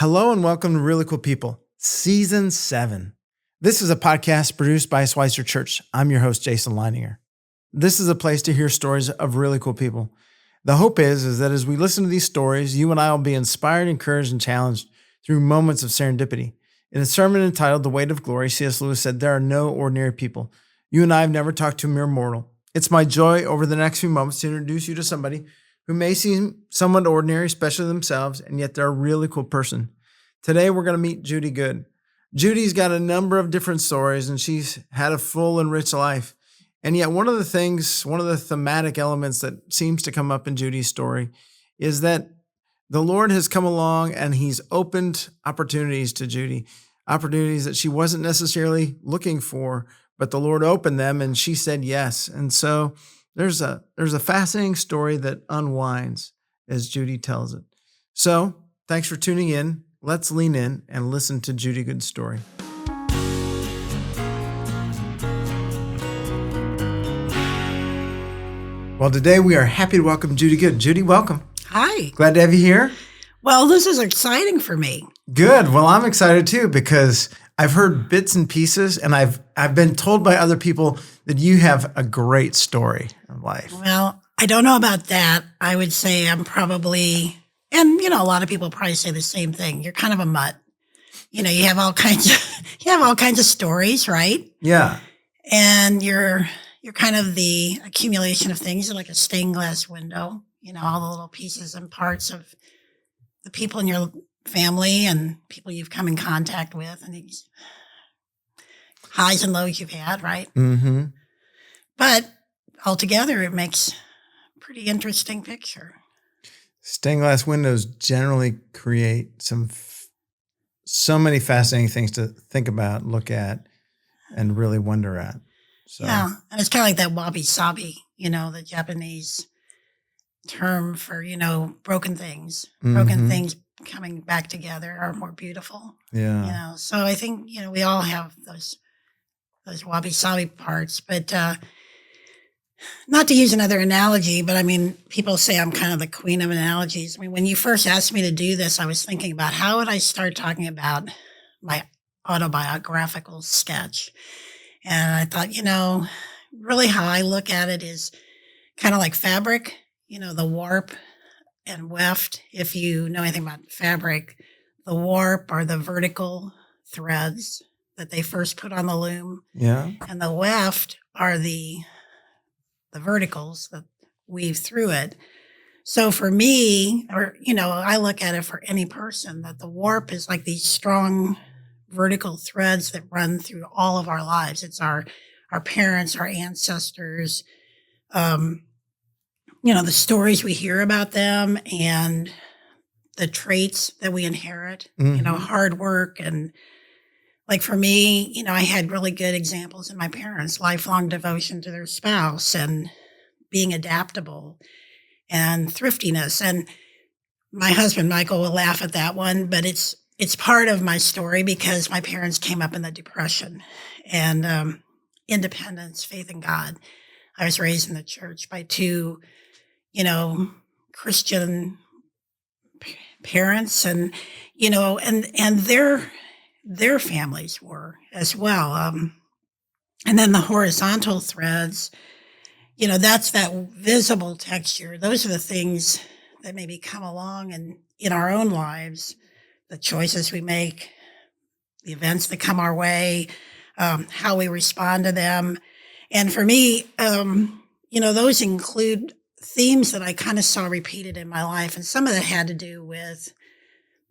Hello and welcome to Really Cool People, Season 7. This is a podcast produced by Schweitzer Church. I'm your host, Jason Leininger. This is a place to hear stories of really cool people. The hope is that as we listen to these stories, you and I will be inspired, encouraged, and challenged through moments of serendipity. In a sermon entitled The Weight of Glory, C.S. Lewis said, "There are no ordinary people. You and I have never talked to a mere mortal. It's my joy over the next few moments to introduce you to somebody who may seem somewhat ordinary, especially themselves, and yet they're a really cool person. Today, we're going to meet Judy Good. Judy's got a number of different stories, and she's had a full and rich life. And yet one of the thematic elements that seems to come up in Judy's story is that the Lord has come along and he's opened opportunities to Judy, opportunities that she wasn't necessarily looking for, but the Lord opened them and she said yes. And so there's a fascinating story that unwinds as Judy tells it. So thanks for tuning in. Let's lean in and listen to Judy Good's story. Well, today we are happy to welcome Judy Good. Judy, welcome. Hi. Glad to have you here. Well, this is exciting for me. Good. Well, I'm excited too because I've heard bits and pieces, and I've been told by other people that you have a great story of life. Well, I don't know about that. I would say I'm probably, and a lot of people probably say the same thing. You're kind of a mutt. You have all kinds of stories, right? Yeah. And you're kind of the accumulation of things. You're like a stained glass window. All the little pieces and parts of the people in your family and people you've come in contact with, and these highs and lows you've had, right? Mm-hmm. But altogether, it makes a pretty interesting picture. Stained glass windows generally create so many fascinating things to think about, look at, and really wonder at. So. Yeah, and it's kind of like that wabi-sabi, the Japanese term for, broken things. Mm-hmm. Broken things coming back together are more beautiful. Yeah. So I think, we all have those wabi-sabi parts, but not to use another analogy, but people say I'm kind of the queen of analogies. When you first asked me to do this, I was thinking about how would I start talking about my autobiographical sketch. And I thought, really how I look at it is kind of like fabric, the warp and weft. If you know anything about fabric, the warp are the vertical threads that they first put on the loom. Yeah. And the weft are the verticals that weave through it. So for me, I look at it for any person that the warp is like these strong vertical threads that run through all of our lives. It's our parents, our ancestors, the stories we hear about them and the traits that we inherit, mm-hmm. Hard work. And like for me, I had really good examples in my parents, lifelong devotion to their spouse and being adaptable and thriftiness. And my husband, Michael, will laugh at that one, but it's part of my story because my parents came up in the Depression and independence, faith in God. I was raised in the church by two, Christian parents and, and their families were as well. And then the horizontal threads, that's that visible texture. Those are the things that maybe come along and in our own lives, the choices we make, the events that come our way, how we respond to them. And for me, those include themes that I kind of saw repeated in my life. And some of that had to do with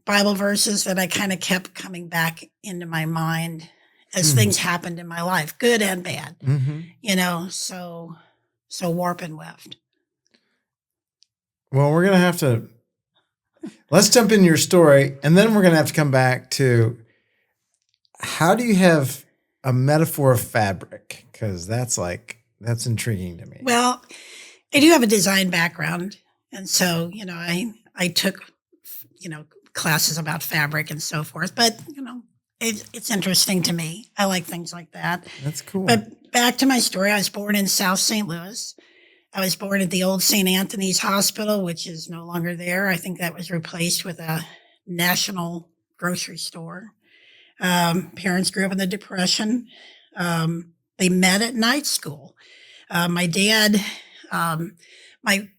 Bible verses that I kind of kept coming back into my mind as things happened in my life, good and bad, so warp and weft. Well, we're going to let's jump into your story, and then we're going to have to come back to how do you have a metaphor of fabric? Because that's intriguing to me. Well, I do have a design background. And so, I took, classes about fabric and so forth, but, it's interesting to me. I like things like that. That's cool. But back to my story, I was born in South St. Louis. I was born at the old St. Anthony's Hospital, which is no longer there. I think that was replaced with a National grocery store. Parents grew up in the Depression. They met at night school. My dad, um, my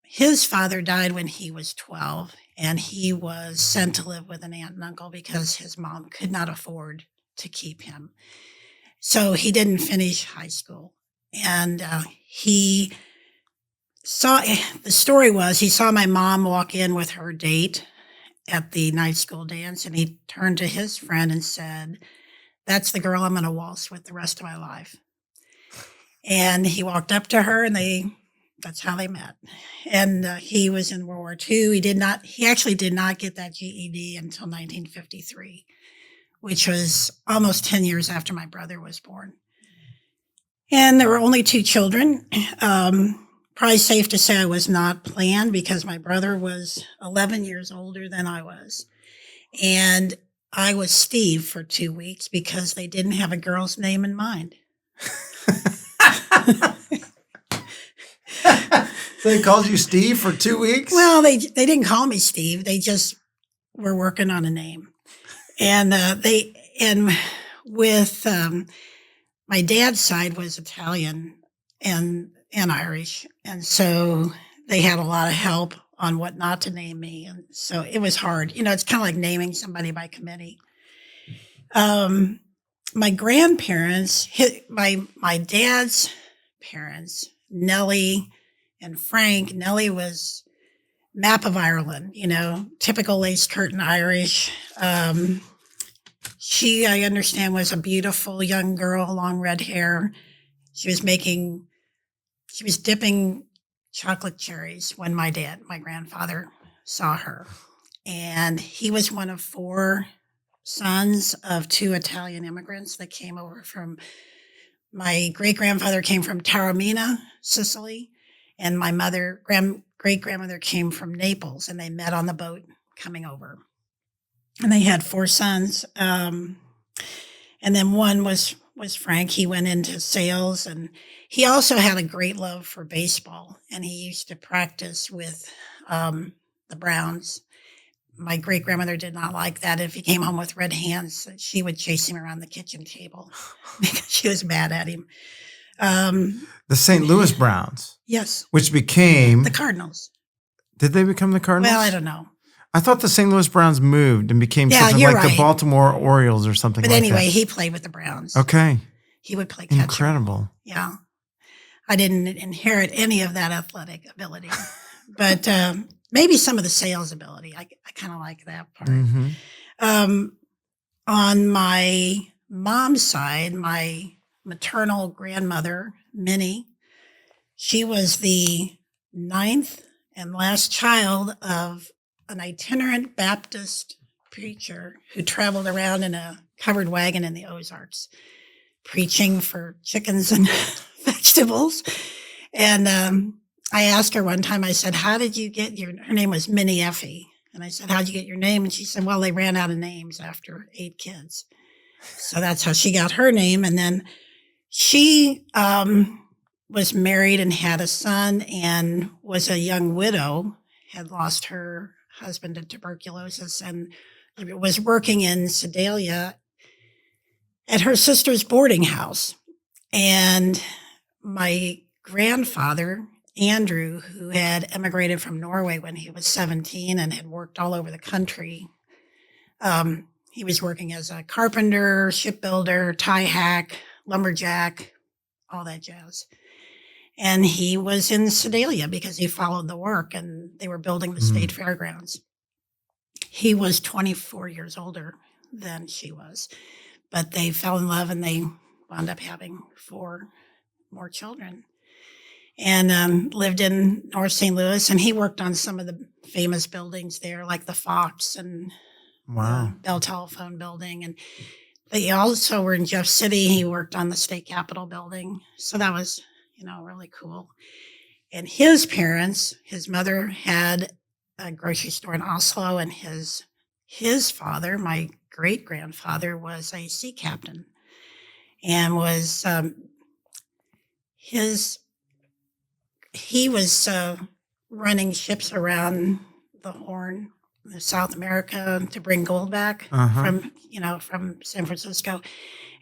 his father died when he was 12, and he was sent to live with an aunt and uncle because his mom could not afford to keep him. So he didn't finish high school. And he saw the story was he saw my mom walk in with her date at the night school dance, and he turned to his friend and said, "That's the girl I'm going to waltz with the rest of my life." And he walked up to her, and that's how they met. And he was in World War II. He actually did not get that GED until 1953, which was almost 10 years after my brother was born. And there were only 2 children. Probably safe to say I was not planned because my brother was 11 years older than I was. And I was Steve for 2 weeks because they didn't have a girl's name in mind. So they called you Steve for 2 weeks? Well, they didn't call me Steve. They just were working on a name. And with my dad's side was Italian and Irish. And so they had a lot of help on what not to name me. And so it was hard. It's kind of like naming somebody by committee. My grandparents, my dad's parents, Nellie and Frank. Nellie was map of Ireland, typical lace curtain Irish. She, I understand, was a beautiful young girl, long red hair. She was dipping chocolate cherries when my grandfather, saw her. And he was one of 4 sons of 2 Italian immigrants that came over from, my great-grandfather came from Taormina, Sicily, and my great-grandmother came from Naples, and they met on the boat coming over. And they had 4 sons. And then one was Frank. He went into sales, and he also had a great love for baseball, and he used to practice with the Browns. My great-grandmother did not like that. If he came home with red hands, she would chase him around the kitchen table because she was mad at him. The St. Louis Browns. Yes. Which became... the Cardinals. Did they become the Cardinals? Well, I don't know. I thought the St. Louis Browns moved and became something like the Baltimore Orioles or something like that. But anyway, he played with the Browns. Okay. He would play catcher. Incredible. Yeah. I didn't inherit any of that athletic ability. But maybe some of the sales ability. I kind of like that part. Mm-hmm. On my mom's side, my maternal grandmother, Minnie, she was the 9th and last child of an itinerant Baptist preacher who traveled around in a covered wagon in the Ozarks, preaching for chickens and vegetables. And I asked her one time, I said, how did you get her name was Minnie Effie. And I said, how'd you get your name? And she said, well, they ran out of names after 8 kids. So that's how she got her name. And then she was married and had a son and was a young widow, had lost her husband to tuberculosis, and was working in Sedalia at her sister's boarding house. And my grandfather, Andrew, who had emigrated from Norway when he was 17 and had worked all over the country, he was working as a carpenter, shipbuilder, tie hack, lumberjack, all that jazz. And he was in Sedalia because he followed the work, and they were building the state fairgrounds. He was 24 years older than she was, but they fell in love and they wound up having 4 more children, and lived in North St. Louis. And he worked on some of the famous buildings there, like the Fox and the Bell Telephone Building. And they also were in Jeff City. He worked on the state capitol building. So that was, really cool. And his parents, his mother had a grocery store in Oslo, and his father, my great-grandfather, was a sea captain and was he was running ships around the Horn South America to bring gold back Uh-huh. from San Francisco,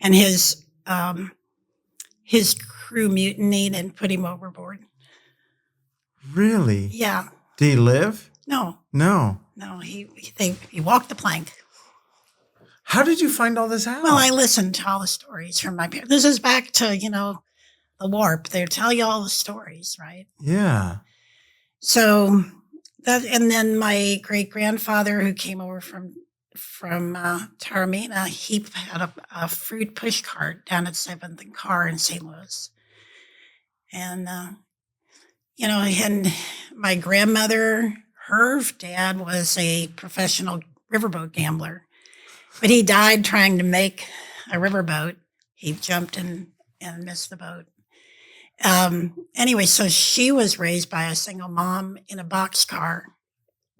and his crew mutinied and put him overboard. Really? Yeah. Did he live? No. No. He walked the plank. How did you find all this out? Well, I listened to all the stories from my parents. This is back to the warp. They tell you all the stories, right? Yeah. So and then my great grandfather, who came over from Taormina, he had a fruit push cart down at 7th and Carr in St. Louis, and and my grandmother, her dad was a professional riverboat gambler, but he died trying to make a riverboat. He jumped and missed the boat. Anyway, so she was raised by a single mom in a boxcar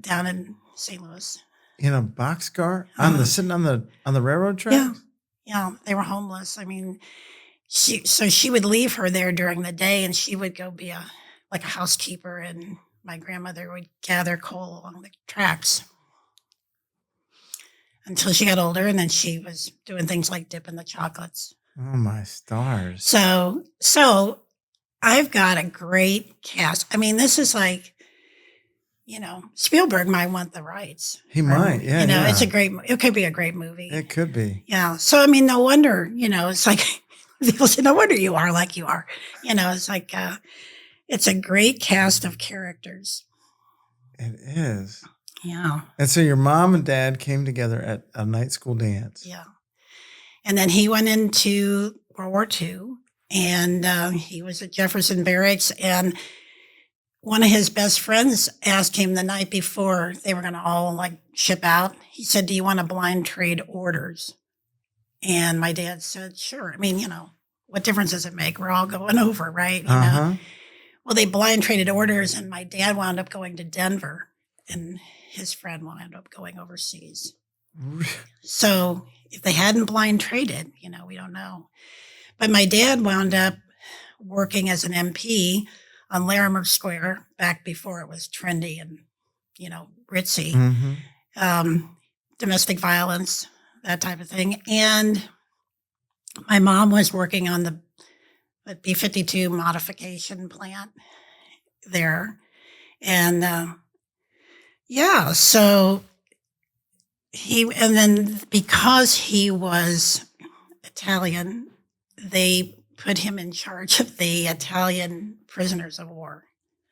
down in St. Louis. In a boxcar sitting on the railroad track? Yeah, they were homeless. I mean, she would leave her there during the day, and she would go be a housekeeper, and my grandmother would gather coal along the tracks until she got older, and then she was doing things like dipping the chocolates. Oh my stars! So I've got a great cast. I mean, this is like, Spielberg might want the rights. He might, yeah. It could be a great movie. It could be. Yeah. So, I mean, no wonder, it's like, people say, no wonder you are like you are. It's like, it's a great cast of characters. It is. Yeah. And so your mom and dad came together at a night school dance. Yeah. And then he went into World War II, and he was at Jefferson Barracks, and one of his best friends asked him the night before they were going to all ship out. He said, "Do you want to blind trade orders?" And my dad said, "Sure." I mean, what difference does it make? We're all going over, right? Well, they blind traded orders, and my dad wound up going to Denver, and his friend wound up going overseas. So if they hadn't blind traded, we don't know. But my dad wound up working as an MP on Larimer Square back before it was trendy and, ritzy. Mm-hmm. Domestic violence, that type of thing. And my mom was working on the B-52 modification plant there. And so and then because he was Italian, they put him in charge of the Italian prisoners of war.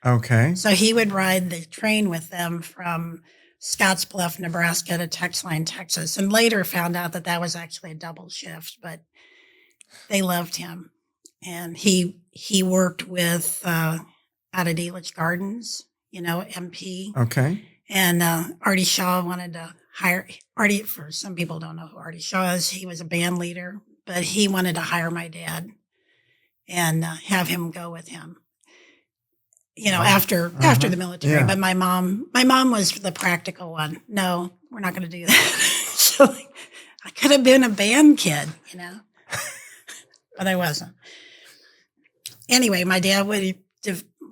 Okay. So he would ride the train with them from Scottsbluff, Nebraska to Texline, Texas, and later found out that was actually a double shift, but they loved him. And he worked with out at Elitch Gardens, MP. Okay. And Artie Shaw wanted to hire Artie. For some people don't know who Artie Shaw is. He was a band leader, but he wanted to hire my dad and have him go with him. After the military. Yeah. But my mom was the practical one. No, we're not going to do that. So I could have been a band kid, but I wasn't. Anyway, my dad would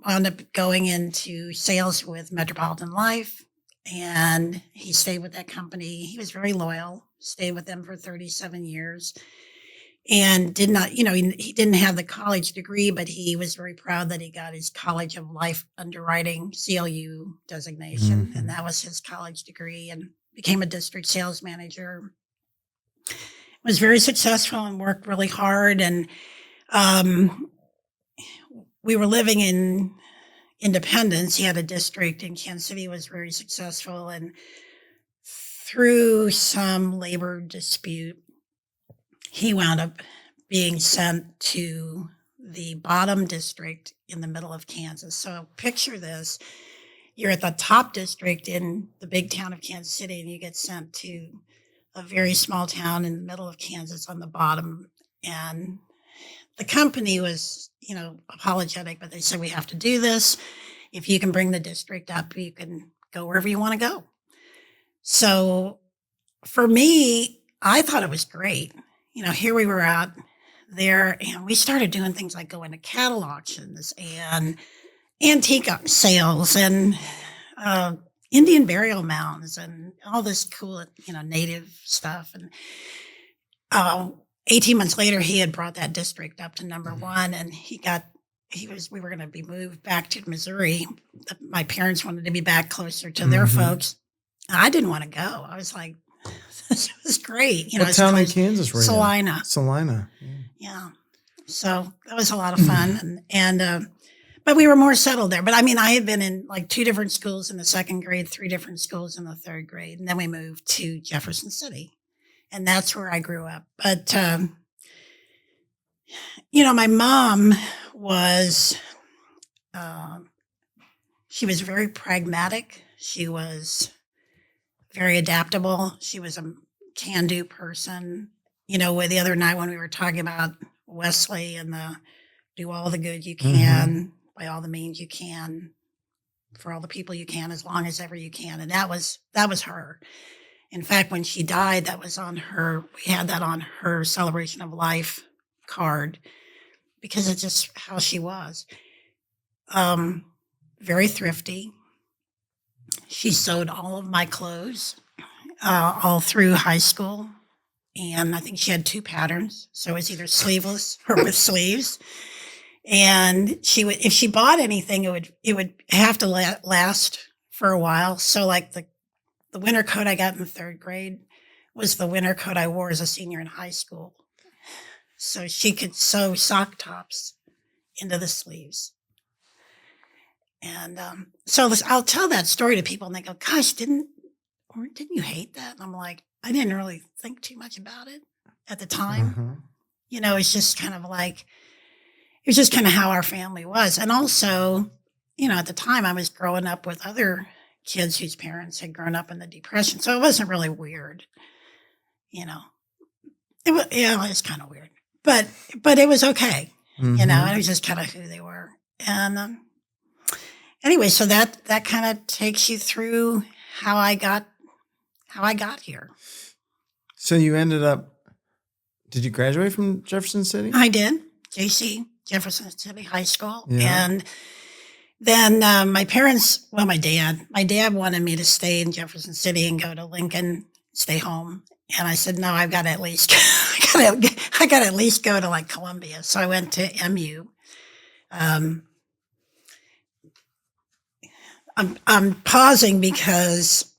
wound up going into sales with Metropolitan Life, and he stayed with that company. He was very loyal, stayed with them for 37 years, and did not, he didn't have the college degree, but he was very proud that he got his College of Life Underwriting, CLU designation, and that was his college degree, and became a district sales manager. Was very successful and worked really hard, and we were living in Independence. He had a district in Kansas City, was very successful. And through some labor dispute, he wound up being sent to the bottom district in the middle of Kansas. So picture this. You're at the top district in the big town of Kansas City, and you get sent to a very small town in the middle of Kansas on the bottom. And the company was, apologetic, but they said, we have to do this. If you can bring the district up, you can go wherever you want to go. So for me, I thought it was great. Here we were out there, and we started doing things like going to cattle auctions and antique sales and, Indian burial mounds and all this cool, native stuff. And 18 months later, he had brought that district up to number one, and we were going to be moved back to Missouri. My parents wanted to be back closer to their folks. I didn't want to go. I was like, this was great. What town in Kansas were you? Salina. Salina. Yeah. So that was a lot of fun. But we were more settled there. But I mean, I had been in like 2 different schools in the 2nd grade, 3 different schools in the 3rd grade. And then we moved to Jefferson City. And that's where I grew up. But, my mom was, she was very pragmatic. She was very adaptable. She was a can-do person. With the other night when we were talking about Wesley and the do all the good you can, by all the means you can, for all the people you can, as long as ever you can. And that was her. In fact, when she died, that was on her, we had that on her celebration of life card, because it's just how she was. Very thrifty. She sewed all of my clothes all through high school. And I think she had 2 patterns. So it was either sleeveless or with sleeves. And she would, if she bought anything, it would have to last for a while. So like the winter coat I got in the 3rd grade was the winter coat I wore as a senior in high school. So she could sew sock tops into the sleeves. And so I'll tell that story to people and they go, gosh, didn't you hate that? And I'm like, I didn't really think too much about it at the time. It's just kind of like, it was just kind of how our family was. And also, at the time I was growing up with other kids whose parents had grown up in the Depression. So it wasn't really weird. It was kind of weird, but it was okay. It was just kind of who they were. And anyway, so that kind of takes you through how I got here. So you ended up, did you graduate from Jefferson City? I did. JC, Jefferson City High School. Yeah. And then my dad wanted me to stay in Jefferson City and go to Lincoln, stay home. And I said, no, I've got to at least, I got to at least go to like Columbia. So I went to MU. I'm pausing because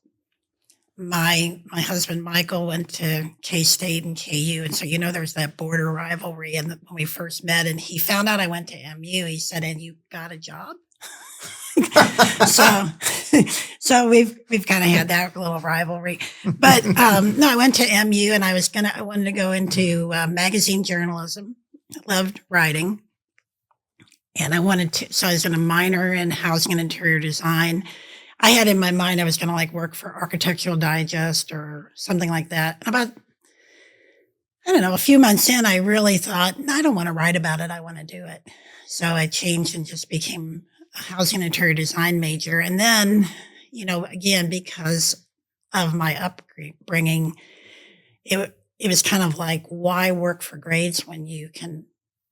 my husband Michael went to K-State and KU, and so there's that border rivalry. And when we first met, and he found out I went to MU, he said, "And you got a job?" so we've kind of had that little rivalry. But no, I went to MU, and I wanted to go into magazine journalism. I loved writing. And so I was going to minor in housing and interior design. I had in my mind I was going to like work for Architectural Digest or something like that. About, I don't know, a few months in, I really thought, I don't want to write about it. I want to do it. So I changed and just became a housing and interior design major. And then, again, because of my upbringing, it was kind of like, why work for grades when you can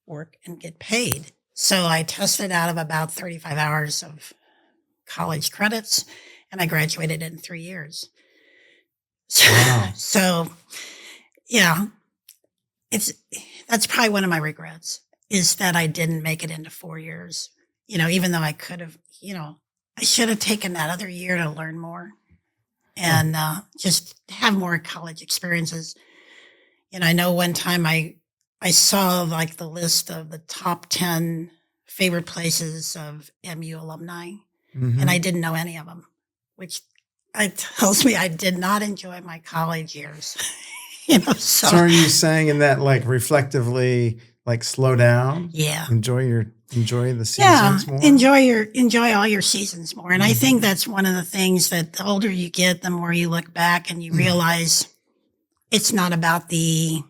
work and get paid? So I tested out of about 35 hours of college credits, and I graduated in 3 years. Wow. So yeah, that's probably one of my regrets, is that I didn't make it into 4 years. Even though I could have, I should have taken that other year to learn more and just have more college experiences. I know one time I saw like the list of the top 10 favorite places of MU alumni, and I didn't know any of them, which tells me I did not enjoy my college years. So are you saying in that, like, reflectively, like, slow down? Yeah. Enjoy the seasons more? Enjoy all your seasons more. And I think that's one of the things that the older you get, the more you look back and you realize it's not about the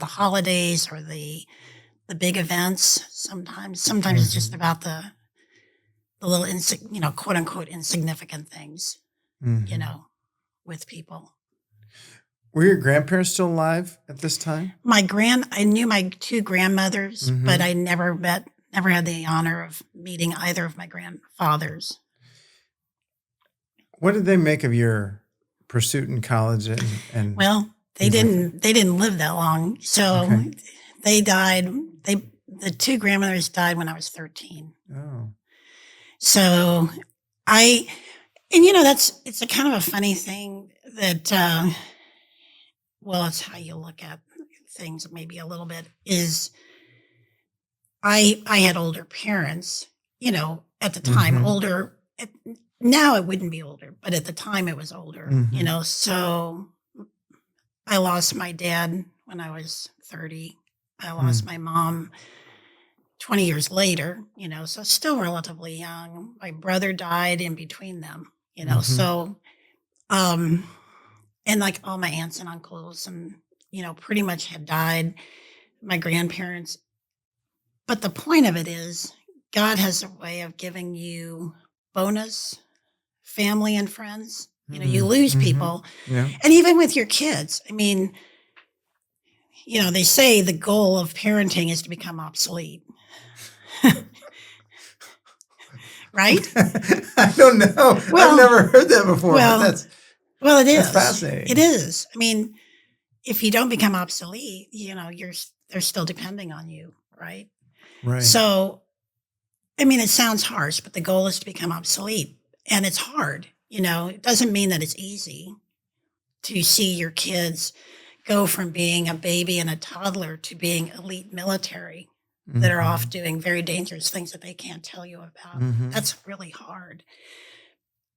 holidays or the big events. Sometimes it's just about the little, quote unquote, insignificant things, with people. Were your grandparents still alive at this time? I knew my 2 grandmothers, but I never had the honor of meeting either of my grandfathers. What did they make of your pursuit in college? And Well, they didn't live that long. So Okay. they died. The two grandmothers died when I was 13. Oh. So it's a kind of a funny thing that, well, it's how you look at things maybe a little bit is I had older parents, at the time, Mhm. older. Now it wouldn't be older, but at the time it was older, Mhm. so I lost my dad when I was 30. I lost Mm. my mom 20 years later, so still relatively young. My brother died in between them, Mhm. so, and like all my aunts and uncles and, pretty much had died, my grandparents. But the point of it is God has a way of giving you bonus family and friends. You Mm. lose Mhm. people. Yeah. And even with your kids, I mean, they say the goal of parenting is to become obsolete. Right? I don't know. I've Well, never heard that before, but well, it that's is. It fascinating. is. I mean, if you don't become obsolete, they're still depending on you, right? Right. So, I mean, it sounds harsh, but the goal is to become obsolete, and it's hard. It doesn't mean that it's easy to see your kids go from being a baby and a toddler to being elite military that are off Mhm. doing very dangerous things that they can't tell you about. Mhm. That's really hard.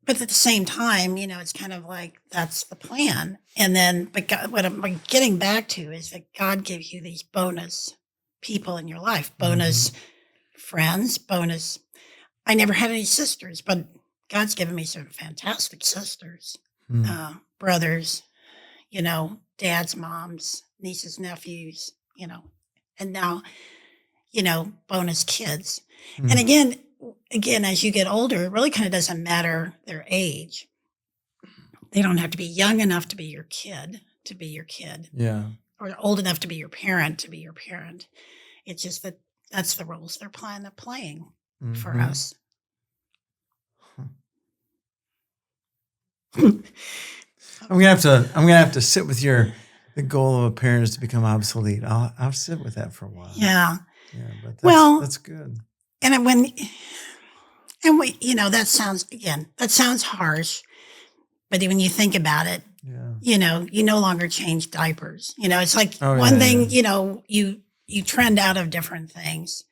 But at the same time, it's kind of like that's the plan. And then, but God, what I'm getting back to is that God gives you these bonus people in your life, bonus Mhm. friends, bonus. I never had any sisters, but God's given me some fantastic sisters, Mm. brothers, dad's moms, nieces, nephews, and now, bonus kids. And Mm. again, as you get older, it really kind of doesn't matter their age. They don't have to be young enough to be your kid, Yeah. or old enough to be your parent to be your parent. It's just that that's the roles they're playing for Mhm. us. Huh. I'm gonna have to sit with the goal of a parent is to become obsolete. I'll sit with that for a while. Yeah. Yeah, but Well, that's good. and that sounds harsh, but when you think about it, Yeah. you no longer change diapers. It's like Oh one yeah, yeah. thing, you trend out of different things.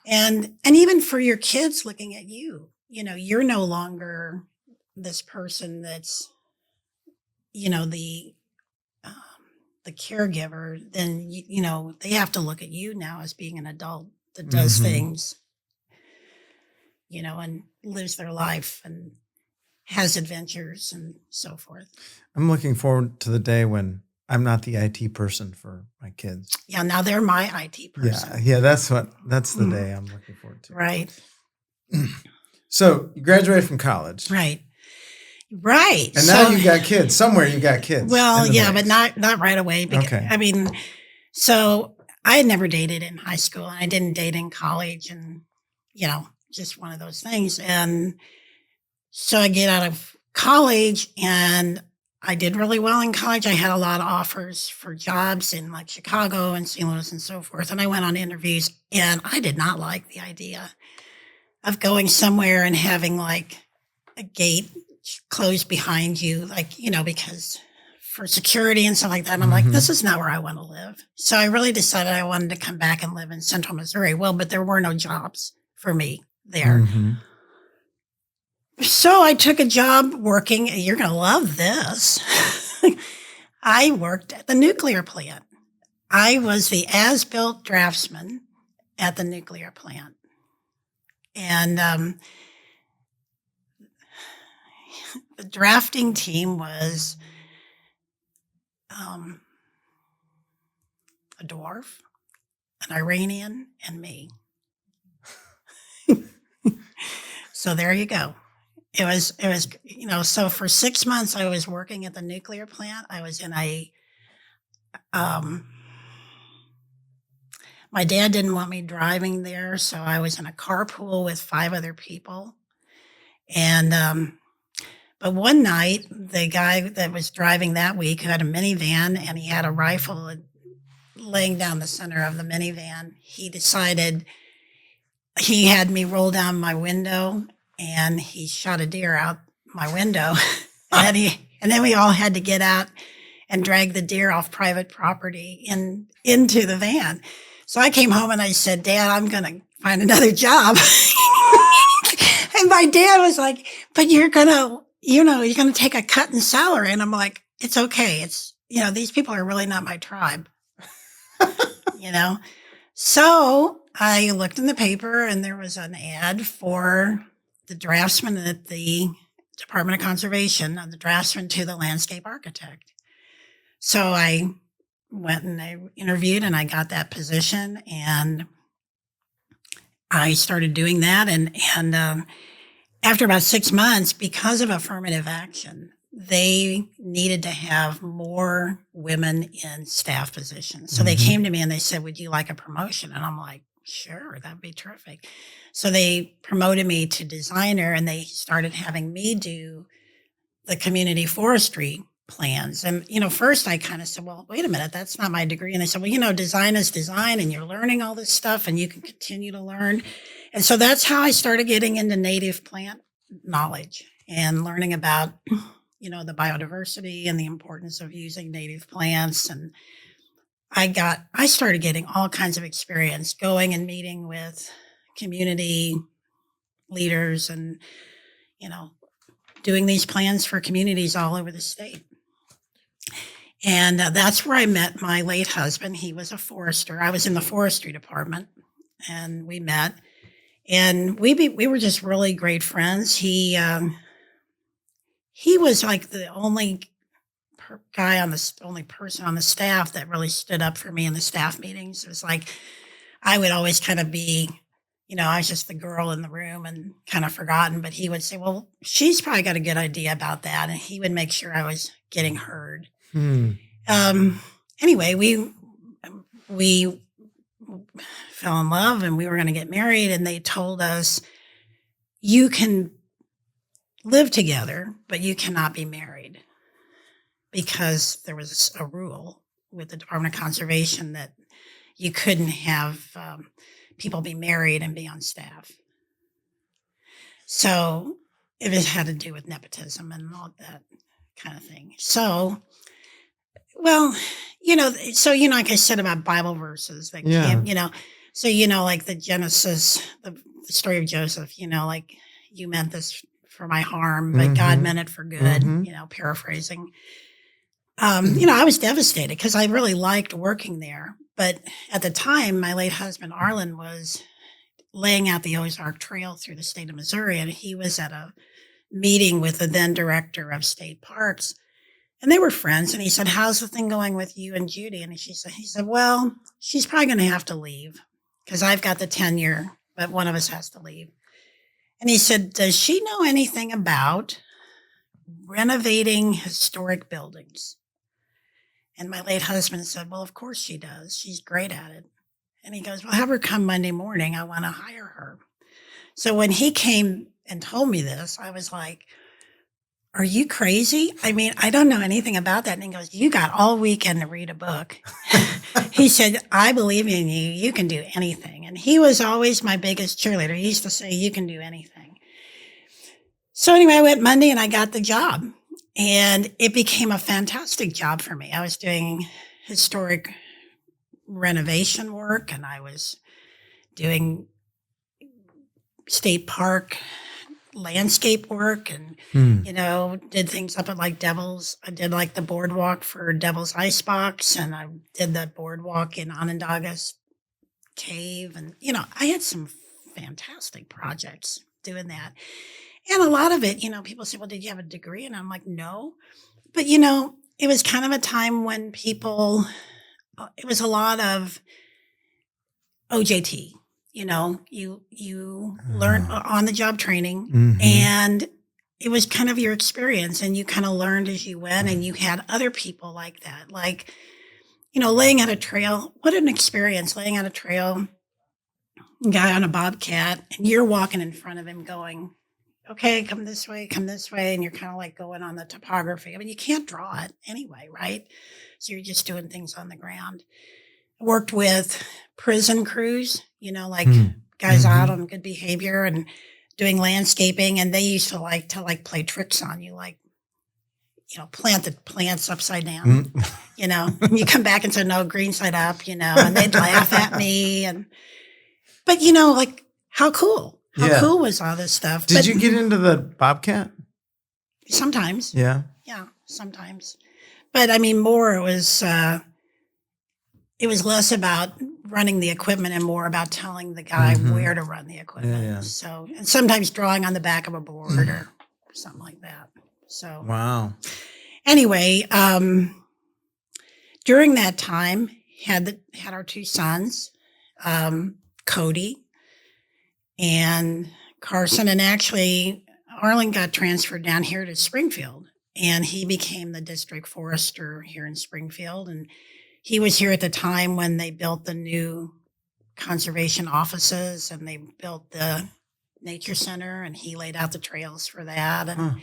And even for your kids looking at you, you're no longer this person that's, the um, the caregiver. Then they have to look at you now as being an adult that does Mhm. things, and lives their life and has adventures and so forth. I'm looking forward to the day when I'm not the IT person for my kids. Yeah, now they're my IT Yeah, person. yeah, that's the Mhm. day I'm looking forward to. Right, So you graduated from college, right, right. and now So, you got kids. Somewhere you got kids in well, the yeah, but mix. not right away. Because Okay. I mean, so I had never dated in high school, and I didn't date in college, and just one of those things. And so I get out of college, and I did really well in college. I had a lot of offers for jobs in like Chicago and St. Louis and so forth. And I went on interviews, and I did not like the idea of going somewhere and having like a gate closed behind you, like, because for security and stuff like that. And I'm like, this Mhm. is not where I want to live. So I really decided I wanted to come back and live in central Missouri. Well, but there were no jobs for me there. Mhm. So I took a job working, you're going to love this. I worked at the nuclear plant. I was the as built draftsman at the nuclear plant. And the drafting team was um, a dwarf, an Iranian, and me. So there you go. It was, so for 6 months I was working at the nuclear plant. I was in um, my dad didn't want me driving there. So I was in a carpool with 5 other people. And, But one night, the guy that was driving that week, who had a minivan and he had a rifle laying down the center of the minivan, he decided he had me roll down my window and he shot a deer out my window. And then we all had to get out and drag the deer off private property into the van. So I came home and I said, Dad, I'm going to find another job. And my dad was like, but you're going to take a cut in salary. And I'm like, it's okay. These people are really not my tribe, So I looked in the paper and there was an ad for the draftsman at the Department of Conservation, the draftsman to the landscape architect. So I went and I interviewed and I got that position and I started doing that. And after about 6 months, because of affirmative action, they needed to have more women in staff positions. So they came to me and they said, would you like a promotion? And I'm like, sure, that'd be terrific. So they promoted me to designer and they started having me do the community forestry plans. And, first I kind of said, well, wait a minute, that's not my degree. And they said, well, design is design and you're learning all this stuff and you can continue to learn. And so that's how I started getting into native plant knowledge and learning about, the biodiversity and the importance of using native plants. And I started getting all kinds of experience going and meeting with community leaders and, doing these plans for communities all over the state. And that's where I met my late husband. He was a forester. I was in the forestry department and we met and we were just really great friends. He was like the only only person on the staff that really stood up for me in the staff meetings. It was like, I would always kind of be, I was just the girl in the room and kind of forgotten, but he would say, well, she's probably got a good idea about that. And he would make sure I was getting heard. Anyway, we fell in love and we were going to get married and they told us, you can live together, but you cannot be married because there was a rule with the Department of Conservation that you couldn't have people be married and be on staff. So it had to do with nepotism and all that kind of thing. So, well, like I said about Bible verses that came, like the Genesis, the story of Joseph, like you meant this for my harm, but God meant it for good, paraphrasing. I was devastated because I really liked working there. But at the time, my late husband, Arlen, was laying out the Ozark Trail through the state of Missouri. And he was at a meeting with the then director of state parks. And they were friends. And he said, how's the thing going with you and Judy? And he said, well, she's probably going to have to leave because I've got the tenure, but one of us has to leave. And he said, does she know anything about renovating historic buildings? And my late husband said, well, of course she does. She's great at it. And he goes, well, have her come Monday morning. I want to hire her. So when he came and told me this, I was like, are you crazy? I mean, I don't know anything about that. And he goes, you got all weekend to read a book. He said, I believe in you. You can do anything. And he was always my biggest cheerleader. He used to say, you can do anything. So anyway, I went Monday and I got the job. And it became a fantastic job for me. I was doing historic renovation work and I was doing state park landscape work and, did things up at like Devil's. I did like the boardwalk for Devil's Icebox and I did the boardwalk in Onondaga's Cave. And, I had some fantastic projects doing that. And a lot of it, people say, well, did you have a degree? And I'm like, no. But, it was kind of a time when it was a lot of OJT. You learn on the job training and it was kind of your experience and you kind of learned as you went and you had other people like that. Like, laying out a trail, what an experience laying out a trail, guy on a bobcat and you're walking in front of him going, okay, come this way, and you're kind of like going on the topography. I mean, you can't draw it anyway, right? So you're just doing things on the ground. I worked with prison crews, like guys out Mm-hmm. on good behavior and doing landscaping, and they used to play tricks on you, like plant the plants upside down. Mm. And you come back and say, no, green side up, and they'd laugh at me. But like how cool Yeah. was all this stuff? Did But you get into the bobcat? sometimes, Yeah. yeah, sometimes. But I mean, more it was less about running the equipment and more about telling the guy where to run the equipment. Yeah. So, and sometimes drawing on the back of a board or something like that. So, Wow. anyway, during that time, had our two sons, Cody and Carson, and actually Arlen got transferred down here to Springfield, and he became the district forester here in Springfield. And he was here at the time when they built the new conservation offices and they built the nature center, and he laid out the trails for that. And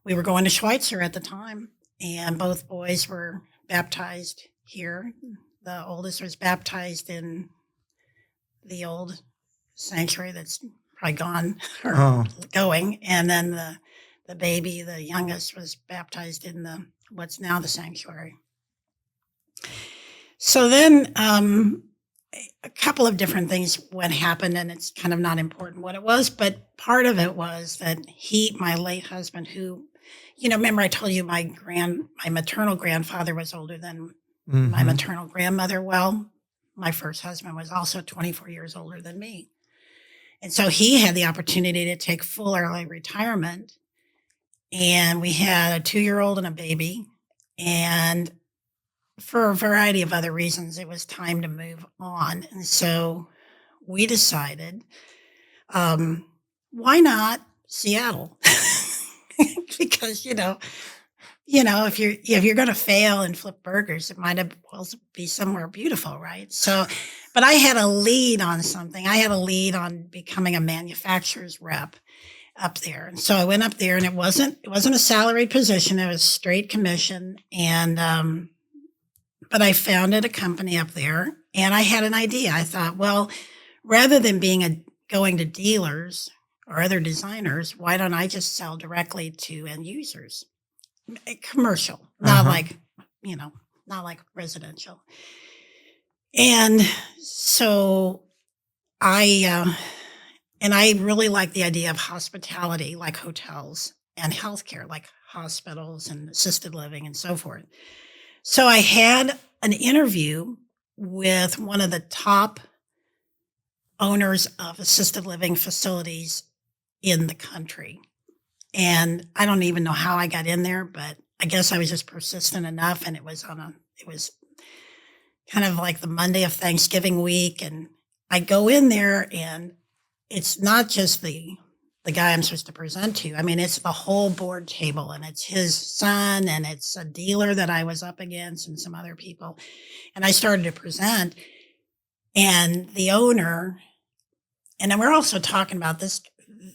we were going to Schweitzer at the time, and both boys were baptized here. The oldest was baptized in the old sanctuary that's probably gone or going, and then the baby, the youngest, was baptized in what's now the sanctuary. So then a couple of different things happened, and it's kind of not important what it was, but part of it was that my late husband, who, remember I told you my maternal grandfather was older than my maternal grandmother. Well, my first husband was also 24 years older than me. And so he had the opportunity to take full early retirement. And we had a 2-year-old and a baby. And for a variety of other reasons, it was time to move on. And so we decided, why not Seattle? Because, if you're going to fail and flip burgers, it might as well be somewhere beautiful, right? So, but I had a lead on something. I had a lead on becoming a manufacturer's rep up there. And so I went up there, and it wasn't a salaried position. It was straight commission. And, but I founded a company up there, and I had an idea. I thought, well, rather than going to dealers or other designers, why don't I just sell directly to end users? Commercial, not not like residential. And so I really like the idea of hospitality, like hotels, and healthcare, like hospitals and assisted living and so forth. So I had an interview with one of the top owners of assisted living facilities in the country. And I don't even know how I got in there, but I guess I was just persistent enough. And it was kind of like the Monday of Thanksgiving week. And I go in there, and it's not just the guy I'm supposed to present to. I mean, it's the whole board table, and it's his son, and it's a dealer that I was up against and some other people. And I started to present, and the owner, and then we're also talking about this,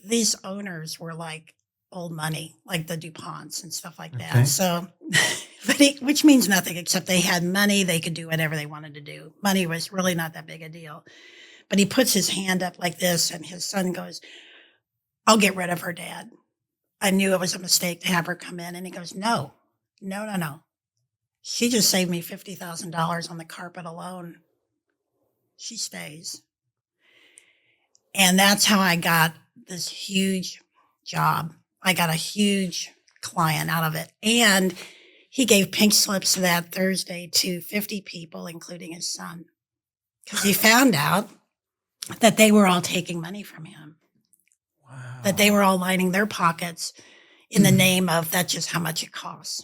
these owners were like old money, like the DuPonts and stuff like that. Okay. So, which means nothing except they had money. They could do whatever they wanted to do. Money was really not that big a deal. But he puts his hand up like this, and his son goes, I'll get rid of her, Dad. I knew it was a mistake to have her come in. And he goes, no. She just saved me $50,000 on the carpet alone. She stays. And that's how I got this huge job. I got a huge client out of it. And he gave pink slips that Thursday to 50 people, including his son, because he found out that they were all taking money from him. Wow. That they were all lining their pockets in the name of that's just how much it costs.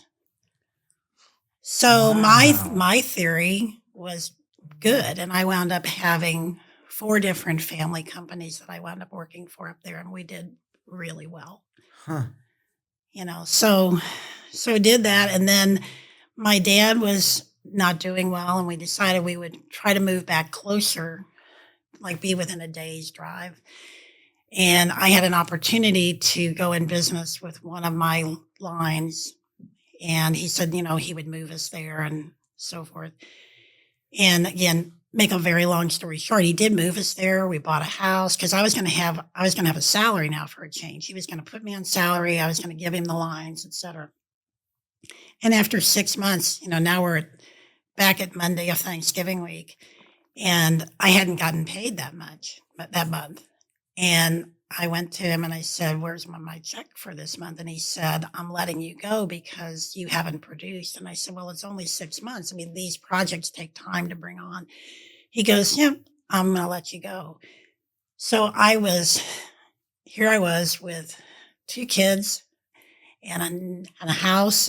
So my theory was good. And I wound up having 4 different family companies that I wound up working for up there, and we did really well. So I did that. And then my dad was not doing well, and we decided we would try to move back closer, like be within a day's drive. And I had an opportunity to go in business with one of my lines. And he said, he would move us there and so forth. And again, make a very long story short, he did move us there. We bought a house because I was going to have a salary now for a change. He was going to put me on salary. I was going to give him the lines, etc. And after 6 months, now we're back at Monday of Thanksgiving week, and I hadn't gotten paid that much that month. And I went to him and I said, "Where's my check for this month?" And he said, "I'm letting you go because you haven't produced." And I said, "Well, it's only 6 months. I mean, these projects take time to bring on." He goes, "Yep, I'm going to let you go." So here I was with 2 kids and a house,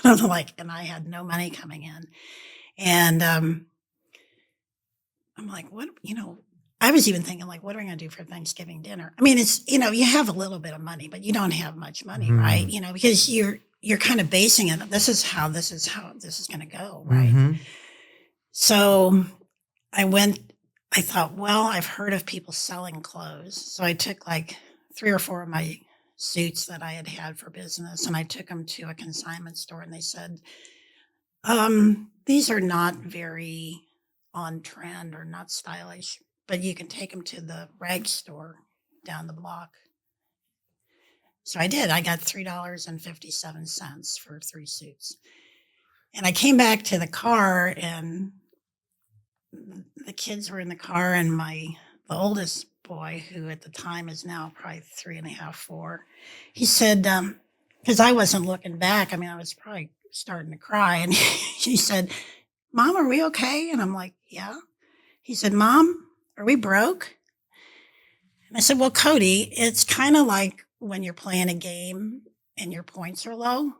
and I had no money coming in. And I'm like, what, I was even thinking, like, what are we going to do for Thanksgiving dinner? I mean, it's, you have a little bit of money, but you don't have much money, right? Because you're kind of basing it. This is how this is going to go, right? So I thought, well, I've heard of people selling clothes. So I took like 3 or 4 of my suits that I had for business, and I took them to a consignment store, and they said, these are not very on trend or not stylish, but you can take them to the rag store down the block. So I did. I got $3.57 for 3 suits. And I came back to the car, and the kids were in the car, and the oldest boy, who at the time is now probably 3.5, 4, he said, because I wasn't looking back. I mean, I was probably starting to cry. And he said, "Mom, are we okay?" And I'm like, "Yeah." He said, "Mom, are we broke?" And I said, "Well, Cody, it's kind of like when you're playing a game and your points are low.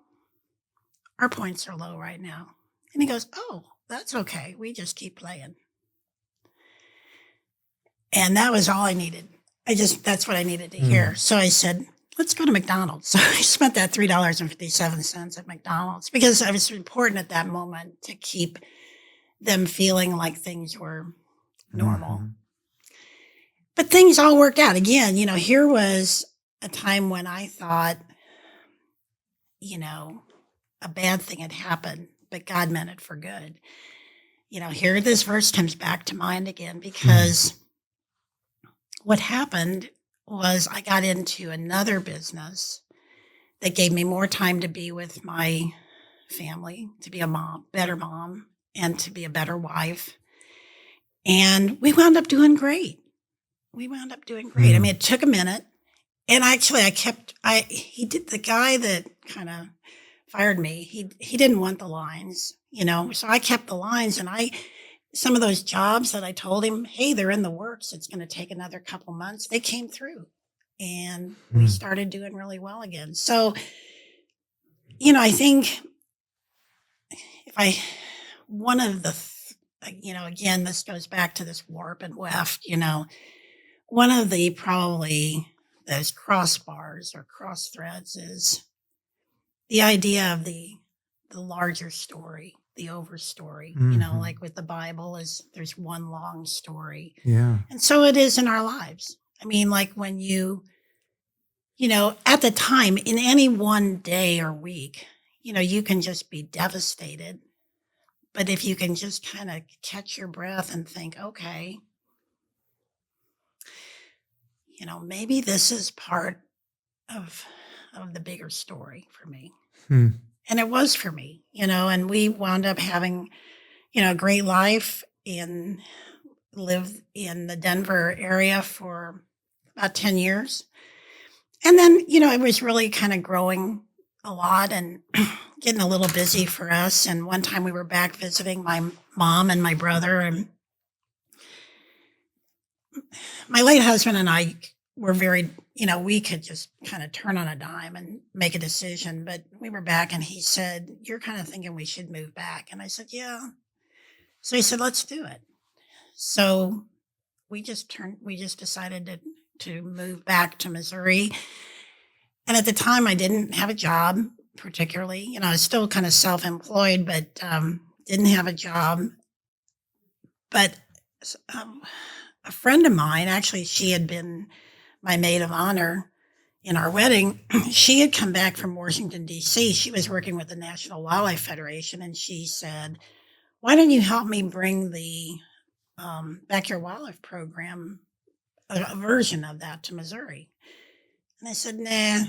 Our points are low right now." And he goes, "Oh, that's okay. We just keep playing." And that was all I needed. That's what I needed to hear. So I said, "Let's go to McDonald's." So I spent that $3.57 at McDonald's because it was important at that moment to keep them feeling like things were normal. But things all worked out. Again, here was a time when I thought, a bad thing had happened, but God meant it for good. Here this verse comes back to mind again, because what happened was I got into another business that gave me more time to be with my family, to be a better mom, and to be a better wife. And we wound up doing great. I mean, it took a minute. And actually the guy that kind of fired me, he didn't want the lines, so I kept the lines, and some of those jobs that I told him, hey, they're in the works, it's going to take another couple months, they came through, and we started doing really well again. So, I think again, this goes back to this warp and weft, one of the probably those crossbars or cross threads is the idea of the larger story, the overstory, like with the Bible there's one long story. Yeah. And so it is in our lives. I mean, like when at the time in any one day or week, you can just be devastated. But if you can just kind of catch your breath and think, okay, maybe this is part of the bigger story for me. And it was for me, and we wound up having, a great life and lived in the Denver area for about 10 years. And then, it was really kind of growing a lot and getting a little busy for us. And one time we were back visiting my mom and my brother, and my late husband and I were very, we could just kind of turn on a dime and make a decision. But we were back, and he said, "You're kind of thinking we should move back." And I said, "Yeah." So he said, "Let's do it." So we just decided to move back to Missouri. And at the time I didn't have a job particularly, I was still kind of self-employed, but didn't have a job. But a friend of mine, actually, she had been my maid of honor in our wedding, she had come back from Washington, D.C. She was working with the National Wildlife Federation, and she said, why don't you help me bring the Backyard Wildlife Program, a version of that, to Missouri? And I said, nah.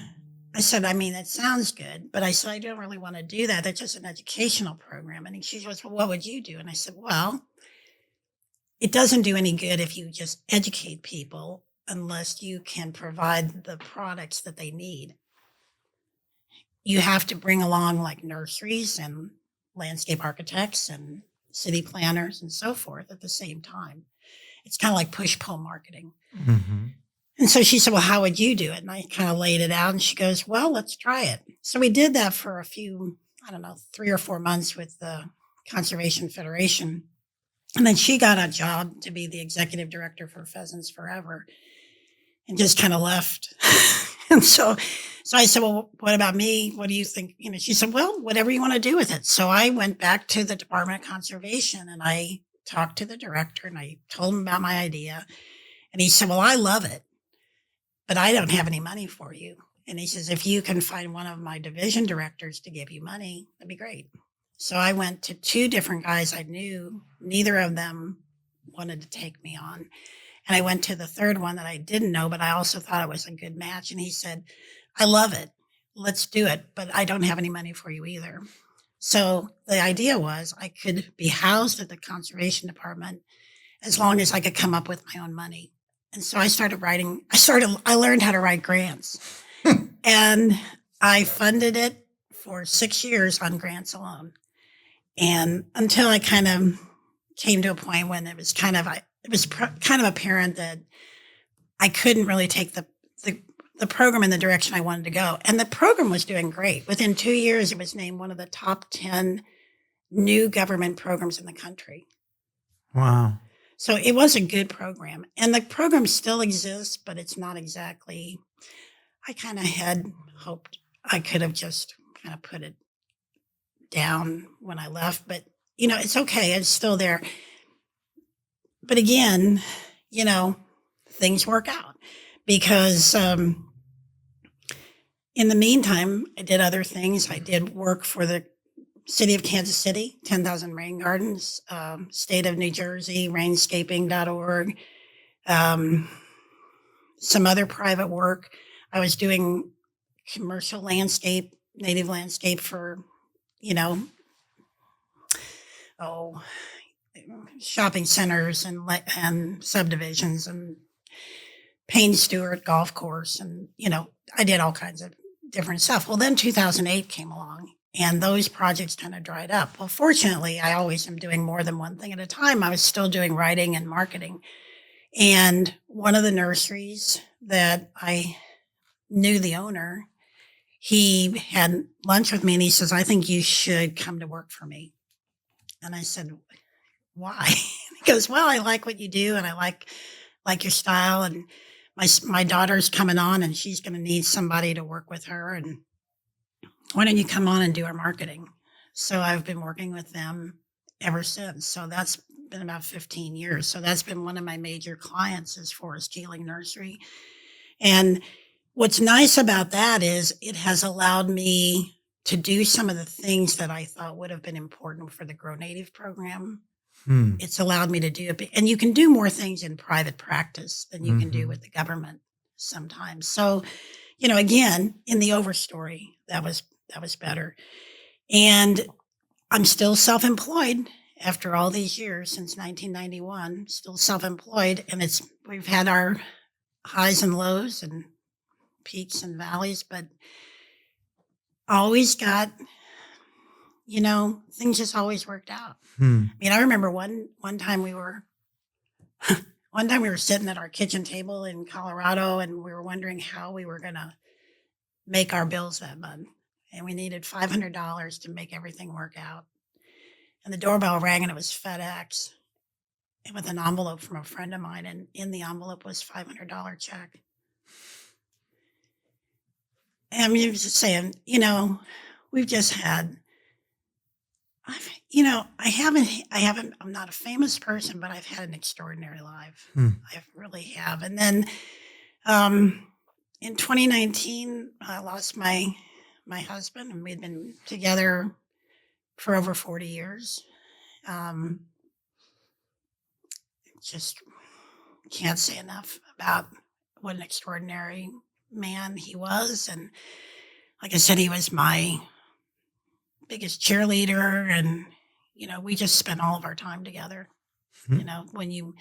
I said, I mean, it sounds good, but I said, I don't really want to do that. That's just an educational program. And she goes, well, what would you do? And I said, well, it doesn't do any good if you just educate people unless you can provide the products that they need. You have to bring along like nurseries and landscape architects and city planners and so forth at the same time. It's kind of like push-pull marketing. Mm-hmm. And so she said, well, how would you do it? And I kind of laid it out, and she goes, well, let's try it. So we did that for a few, 3 or 4 months with the Conservation Federation. And then she got a job to be the executive director for Pheasants Forever and just kind of left. And so I said, well, what about me? What do you think? She said, well, whatever you want to do with it. So I went back to the Department of Conservation, and I talked to the director, and I told him about my idea. And he said, well, I love it, but I don't have any money for you. And he says, if you can find one of my division directors to give you money, that'd be great. So I went to 2 different guys I knew. Neither of them wanted to take me on. And I went to the third one that I didn't know, but I also thought it was a good match. And he said, I love it. Let's do it. But I don't have any money for you either. So the idea was I could be housed at the conservation department as long as I could come up with my own money. And so I started writing. I learned how to write grants. And I funded it for 6 years on grants alone. And until I kind of came to a point when it was kind of apparent that I couldn't really take the program in the direction I wanted to go. And the program was doing great. Within 2 years, it was named one of the top 10 new government programs in the country. Wow. So it was a good program. And the program still exists, but it's not exactly, I kind of had hoped I could have just kind of put it down when I left, but it's okay. It's still there. But again, things work out because in the meantime, I did other things. I did work for the City of Kansas City, 10,000 Rain Gardens, State of New Jersey, rainscaping.org, some other private work. I was doing commercial landscape, native landscape for, shopping centers and subdivisions and Payne Stewart golf course. And, I did all kinds of different stuff. Well, then 2008 came along and those projects kind of dried up. Well, fortunately, I always am doing more than one thing at a time. I was still doing writing and marketing. And one of the nurseries that I knew the owner, he had lunch with me and he says, I think you should come to work for me. And I said, why? He goes, well, I like what you do and I like your style. And my daughter's coming on and she's going to need somebody to work with her. And why don't you come on and do our marketing? So I've been working with them ever since. So that's been about 15 years. So that's been one of my major clients is Forest Healing Nursery. And what's nice about that is it has allowed me to do some of the things that I thought would have been important for the Grow Native program. It's allowed me to do it. And you can do more things in private practice than you can do with the government sometimes. So, again, in the overstory, that was better. And I'm still self-employed after all these years, since 1991, still self-employed. And we've had our highs and lows and peaks and valleys, but always got, things just always worked out. I mean, I remember one time we were sitting at our kitchen table in Colorado and we were wondering how we were going to make our bills that month. And we needed $500 to make everything work out. And the doorbell rang and it was FedEx and with an envelope from a friend of mine. And in the envelope was $500 check. And I'm just saying, we've just had, I'm not a famous person, but I've had an extraordinary life. I really have. And then In 2019, I lost my husband, and we'd been together for over 40 years. Um, just can't say enough about what an extraordinary man he was. And like I said, he was my biggest cheerleader. And, we just spent all of our time together. Hmm. When you're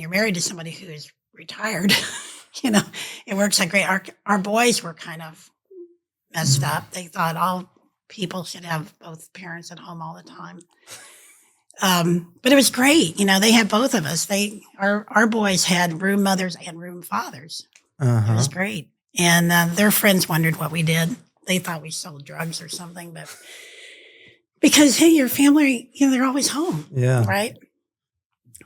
married to somebody who is retired, it works out great. Our boys were kind of messed up. They thought all people should have both parents at home all the time. But it was great. They had both of us. Our boys had room mothers and room fathers. It was great. And their friends wondered what we did. They thought we sold drugs or something, but because, hey, your family, they're always home. Yeah. Right.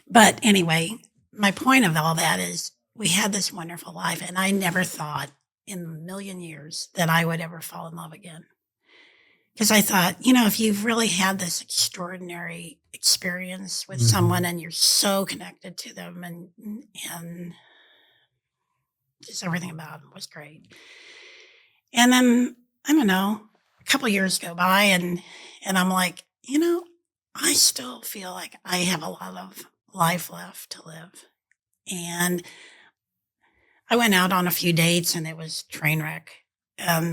But anyway, my point of all that is we had this wonderful life, and I never thought in a million years that I would ever fall in love again. Because I thought, if you've really had this extraordinary experience with someone and you're so connected to them and just everything about them was great. And then, I don't know, a couple years go by and I'm like, I still feel like I have a lot of life left to live. And I went out on a few dates and it was train wreck. And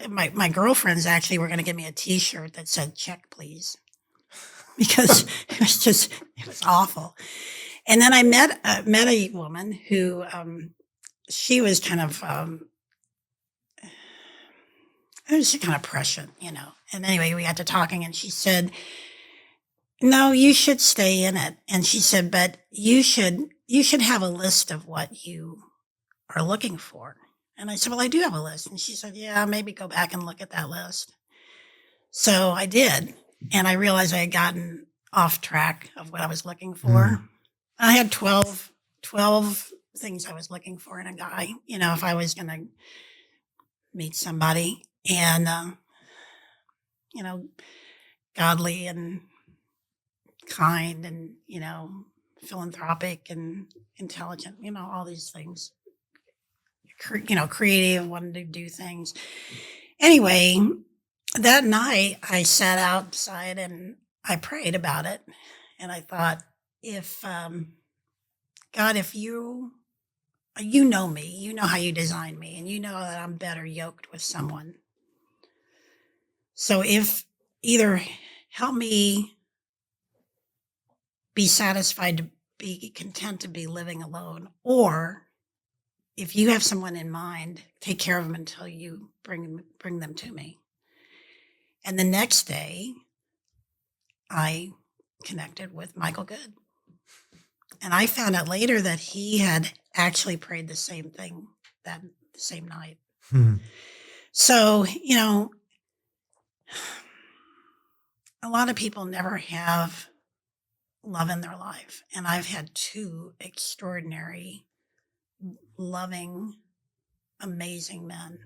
my girlfriends actually were going to give me a T-shirt that said "check, please," because it was awful. And then I met a woman who she was kind of it was kind of prescient, And anyway, we got to talking, and she said, "No, you should stay in it." And she said, "But you should have a list of what you are looking for." And I said, "Well, I do have a list." And she said, "Yeah, maybe go back and look at that list." So I did. And I realized I had gotten off track of what I was looking for. I had 12 things I was looking for in a guy, if I was going to meet somebody. And, godly and kind and, philanthropic and intelligent, all these things. Creative, wanted to do things. Anyway, that night I sat outside and I prayed about it. And I thought, if, God, if you know me, you know how you designed me, and you know that I'm better yoked with someone. So if either help me be satisfied to be content to be living alone, or if you have someone in mind, take care of them until you bring them to me. And the next day, I connected with Michael Good. And I found out later that he had actually prayed the same thing that same night. So, a lot of people never have love in their life. And I've had two extraordinary, loving, amazing men.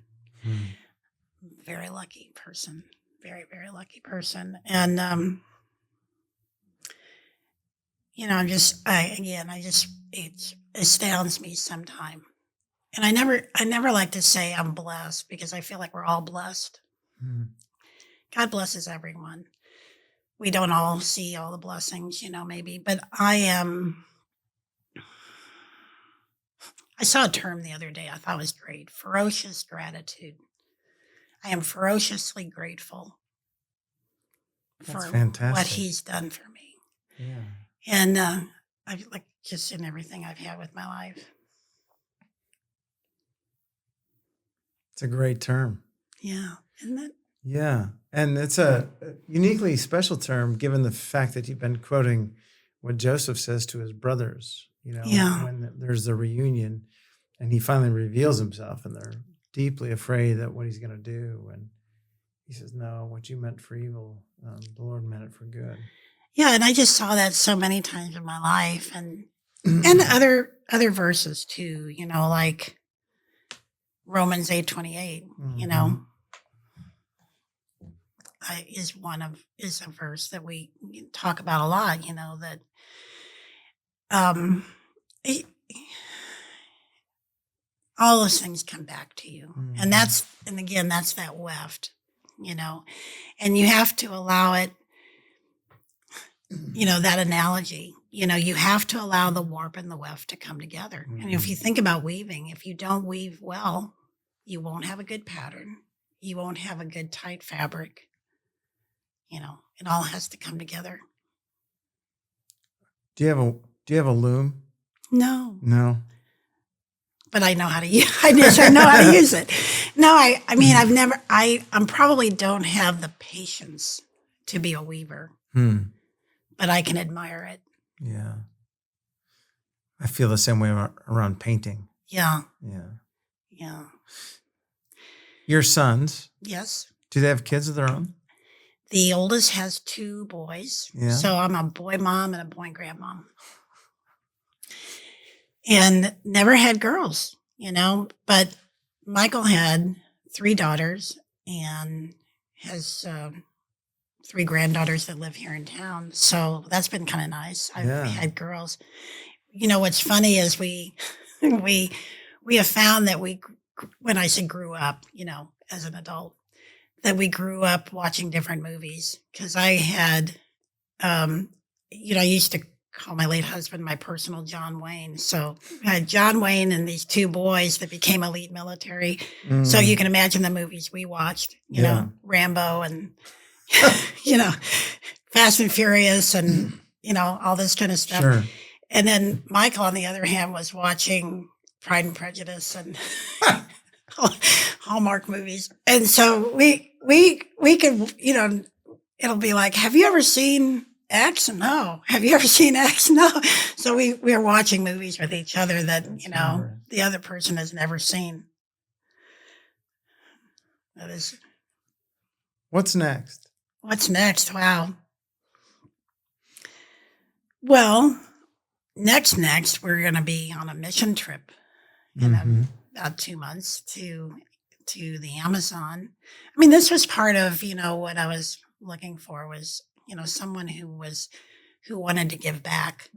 Very lucky person. Very, very lucky person. And, it astounds me sometime. And I never like to say I'm blessed, because I feel like we're all blessed. God blesses everyone. We don't all see all the blessings, maybe, but I saw a term the other day I thought was great: ferocious gratitude. I am ferociously grateful for what he's done for me. Yeah. And I like just in everything I've had with my life. It's a great term. Yeah. Isn't it? Yeah. And it's a uniquely special term, given the fact that you've been quoting what Joseph says to his brothers, when there's the reunion and he finally reveals himself and they're deeply afraid that what he's going to do. And he says, "No, what you meant for evil, the Lord meant it for good." Yeah. And I just saw that so many times in my life, and other verses too, like Romans 8:28, is a verse that we talk about a lot, that it, all those things come back to you. And again, that's that weft, and you have to allow it, that analogy, you have to allow the warp and the weft to come together. And if you think about weaving, if you don't weave well, you won't have a good pattern. You won't have a good tight fabric. It all has to come together. Do you have a loom? No. No. But I know how to use. I know how to use it. No, I mean, I've never. I probably don't have the patience to be a weaver. But I can admire it. Yeah. I feel the same way around painting. Yeah. Yeah. Yeah. Your sons? Yes. Do they have kids of their own? The oldest has 2 boys. Yeah. So I'm a boy mom and a boy grandmom. And never had girls, but Michael had 3 daughters and has 3 granddaughters that live here in town. So that's been kind of nice. I've had girls. What's funny is we have found that when I say grew up, as an adult, that we grew up watching different movies. Because I had, I used to call my late husband my personal John Wayne. So I had John Wayne and these 2 boys that became elite military. So you can imagine the movies we watched, Rambo and, Fast and Furious and, all this kind of stuff. Sure. And then Michael, on the other hand, was watching Pride and Prejudice and Hallmark movies. And so we could, it'll be like, have you ever seen X? No. Have you ever seen X? No. So we're watching movies with each other that, the other person has never seen. That is. What's next? What's next? Wow. Well, next, we're going to be on a mission trip in about 2 months to the Amazon. I mean, this was part of, what I was looking for was, someone who wanted to give back,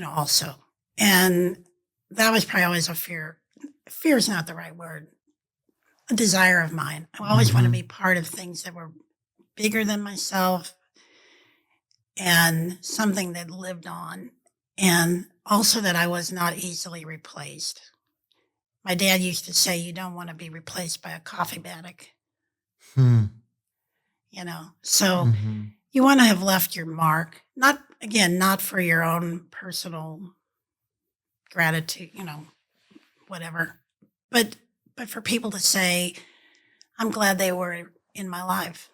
also. And that was probably always a fear. Fear is not the right word. A desire of mine. I always want to be part of things that were bigger than myself and something that lived on, and also that I was not easily replaced. My dad used to say, you don't want to be replaced by a coffee bannock. So you want to have left your mark, not for your own personal gratitude, whatever, but for people to say, I'm glad they were in my life.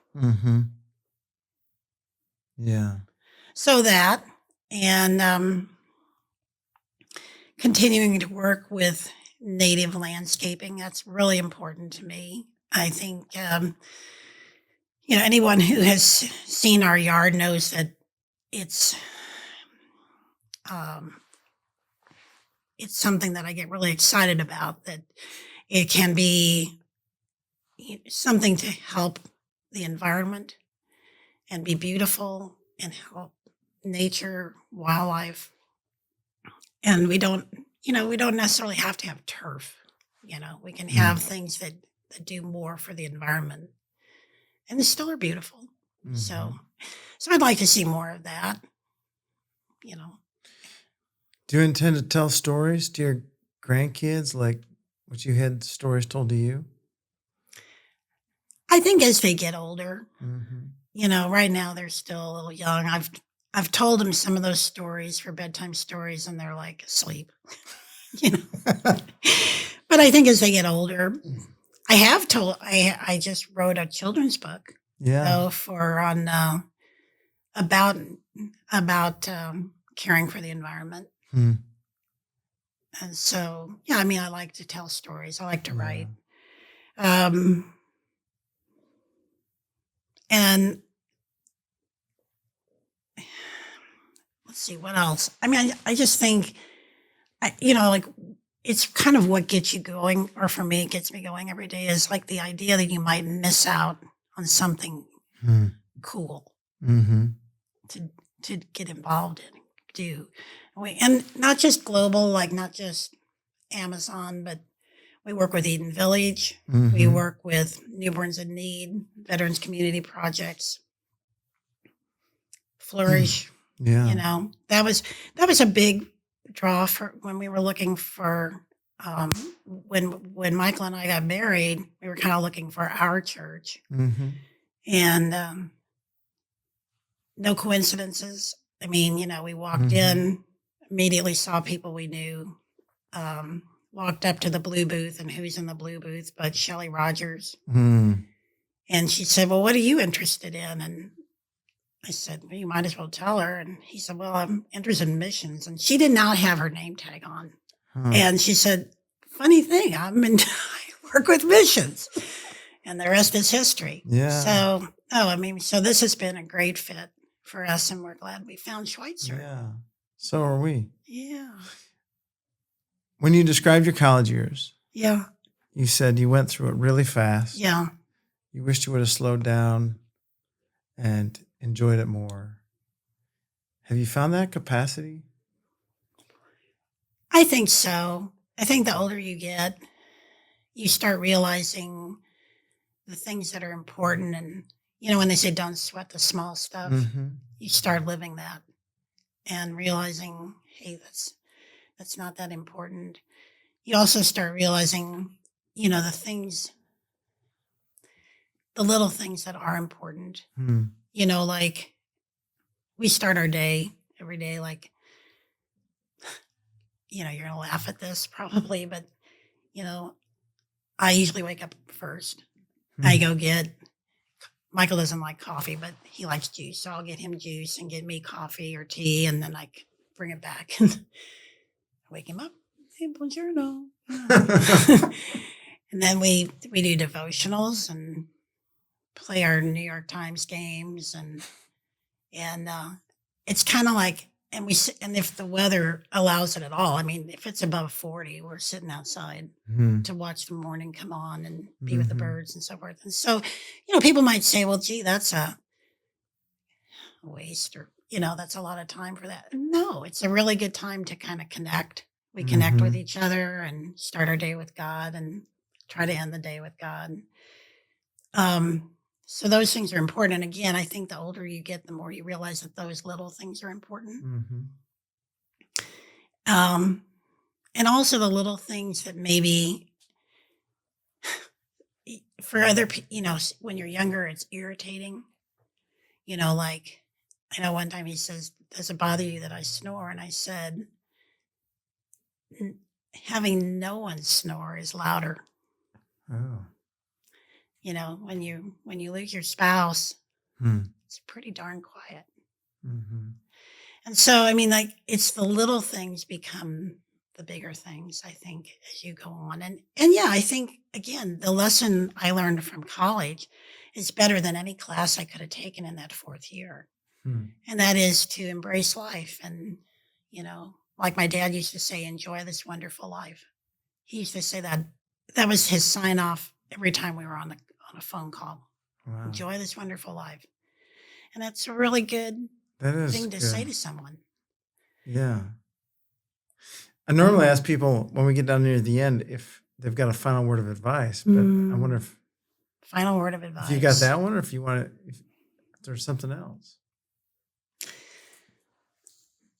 Yeah. So that, and continuing to work with native landscaping, that's really important to me. I think, anyone who has seen our yard knows that it's something that I get really excited about, that it can be something to help the environment and be beautiful and help nature, wildlife. And we don't necessarily have to have turf. We can have things that do more for the environment, and they still are beautiful. So I'd like to see more of that. Do you intend to tell stories to your grandkids, like what you had stories told to you? I think as they get older, right now they're still a little young. I've told them some of those stories for bedtime stories, and they're like asleep. But I think as they get older, I just wrote a children's book. Yeah. About caring for the environment. And so, I like to tell stories. I like to write. And let's see, what else? I just think, it's kind of what gets you going, or for me, it gets me going every day, is like the idea that you might miss out on something cool to get involved in, do. And not just global, like not just Amazon, but we work with Eden Village. We work with Newborns in Need, Veterans Community Projects, Flourish. Yeah. You know, that was a big draw for when we were looking for when Michael and I got married. We were kind of looking for our church, and no coincidences. I mean, you know, we walked in, immediately saw people we knew. Walked up to the blue booth, and who's in the blue booth but Shelley Rogers. And she said, well, what are you interested in? And I said, well, you might as well tell her. And he said, well, I'm interested in missions. And she did not have her name tag on. And she said, funny thing, I work with missions. And the rest is history. Yeah. So, so this has been a great fit for us, and we're glad we found Schweitzer. Yeah. So are we. Yeah. When you described your college years, Yeah. you said you went through it really fast. Yeah. You wished you would have slowed down and enjoyed it more. Have you found that capacity? I think so. I think the older you get, you start realizing the things that are important. And, you know, when they say don't sweat the small stuff, you start living that and realizing, hey, that's not that important. You also start realizing, you know, the little things that are important. You know, like we start our day every day, like, you know, you're going to laugh at this probably, but, you know, I usually wake up first. I go Michael doesn't like coffee, but he likes juice. So I'll get him juice and get me coffee or tea, and then I bring it back and wake him up. Hey, buongiorno. And then we do devotionals and play our New York Times games, and it's kind of like, and if the weather allows it at all, I mean, if it's above 40, we're sitting outside to watch the morning come on and be with the birds and so forth. And so, you know, people might say, well, gee, that's a waste, or, you know, that's a lot of time for that. No, it's a really good time to kind of connect. We connect with each other and start our day with God and try to end the day with God. So those things are important. And again, I think the older you get, the more you realize that those little things are important. And also the little things that maybe for other people, you know, when you're younger, it's irritating. You know, like, I know one time he says, does it bother you that I snore? And I said, having no one snore is louder. Oh. You know, when you lose your spouse, it's pretty darn quiet. And so, I mean, like, it's the little things become the bigger things, I think, as you go on. And yeah, I think, again, the lesson I learned from college is better than any class I could have taken in that fourth year. And that is to embrace life. And, you know, like my dad used to say, enjoy this wonderful life. He used to say that. That was his sign off every time we were on a phone call. Wow. Enjoy this wonderful life. And that's a really good thing to say to someone. Yeah. I normally ask people when we get down near the end if they've got a final word of advice, but I wonder if final word of advice. If you got that one, or if you want to, if there's something else.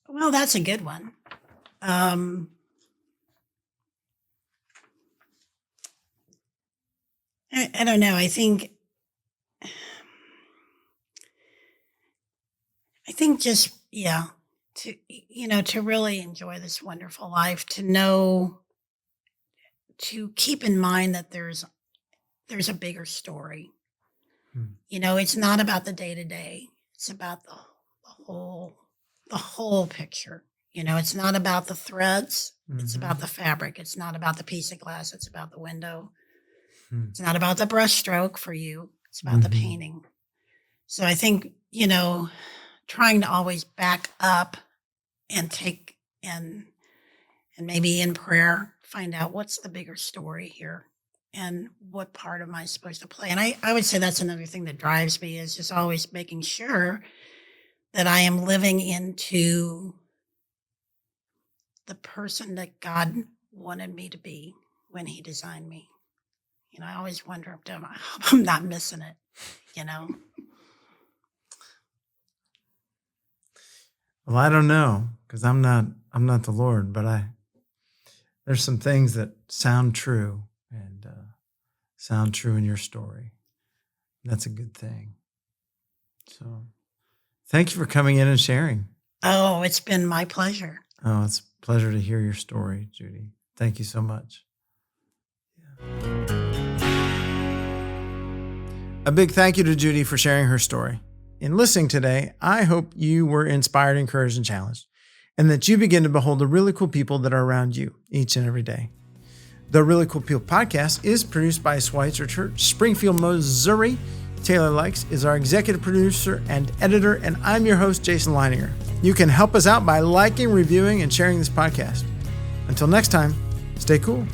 Well, that's a good one. I don't know. I think just, yeah, to really enjoy this wonderful life, to keep in mind that there's a bigger story. You know, it's not about the day to day. It's about the whole picture. You know, it's not about the threads. It's about the fabric. It's not about the piece of glass. It's about the window. It's not about the brush stroke for you. It's about the painting. So I think, you know, trying to always back up and take and maybe in prayer, find out what's the bigger story here and what part am I supposed to play. And I would say that's another thing that drives me, is just always making sure that I am living into the person that God wanted me to be when he designed me. I always wonder if I'm not missing it, you know? Well, I don't know, because I'm not the Lord, but there's some things that sound true and sound true in your story. That's a good thing. So thank you for coming in and sharing. Oh, it's been my pleasure. Oh, it's a pleasure to hear your story, Judy. Thank you so much. A big thank you to Judy for sharing her story. In listening today, I hope you were inspired, encouraged, and challenged, and that you begin to behold the really cool people that are around you each and every day. The Really Cool People podcast is produced by Schweitzer Church, Springfield, Missouri. Taylor Likes is our executive producer and editor, and I'm your host, Jason Leininger. You can help us out by liking, reviewing, and sharing this podcast. Until next time, stay cool.